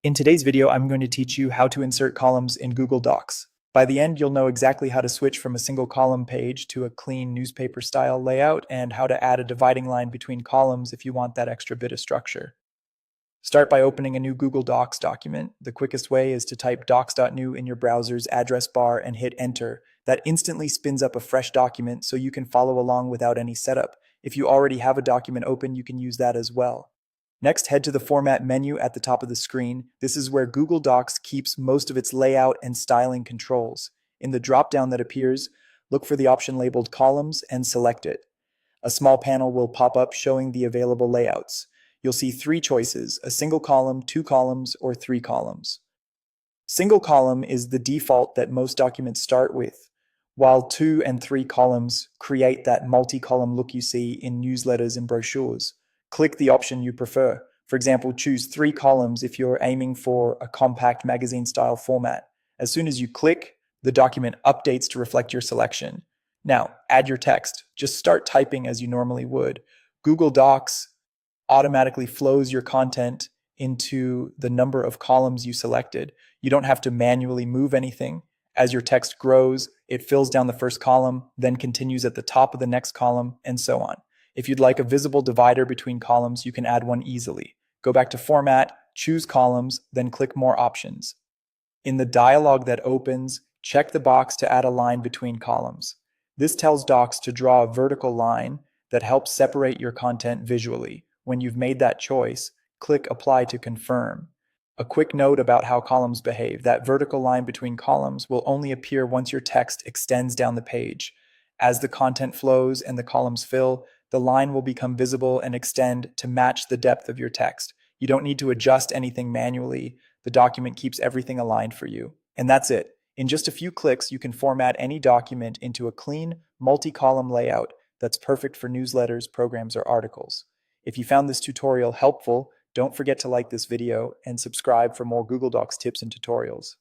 In today's video, I'm going to teach you how to insert columns in Google Docs. By the end, you'll know exactly how to switch from a single column page to a clean newspaper-style layout and how to add a dividing line between columns if you want that extra bit of structure. Start by opening a new Google Docs document. The quickest way is to type docs.new in your browser's address bar and hit enter. That instantly spins up a fresh document so you can follow along without any setup. If you already have a document open, you can use that as well. Next, head to the Format menu at the top of the screen. This is where Google Docs keeps most of its layout and styling controls. In the drop-down that appears, look for the option labeled Columns and select it. A small panel will pop up showing the available layouts. You'll see three choices: a single column, two columns, or three columns. Single column is the default that most documents start with, while two and three columns create that multi-column look you see in newsletters and brochures. Click the option you prefer. For example, choose three columns if you're aiming for a compact magazine-style format. As soon as you click, the document updates to reflect your selection. Now, add your text. Just start typing as you normally would. Google Docs automatically flows your content into the number of columns you selected. You don't have to manually move anything. As your text grows, it fills down the first column, then continues at the top of the next column, and so on. If you'd like a visible divider between columns, you can add one easily. Go back to Format, choose Columns, then click More Options. In the dialog that opens, check the box to add a line between columns. This tells Docs to draw a vertical line that helps separate your content visually. When you've made that choice, click Apply to confirm. A quick note about how columns behave: that vertical line between columns will only appear once your text extends down the page. As the content flows and the columns fill, the line will become visible and extend to match the depth of your text. You don't need to adjust anything manually. The document keeps everything aligned for you. And that's it. In just a few clicks, you can format any document into a clean, multi-column layout that's perfect for newsletters, programs, or articles. If you found this tutorial helpful, don't forget to like this video and subscribe for more Google Docs tips and tutorials.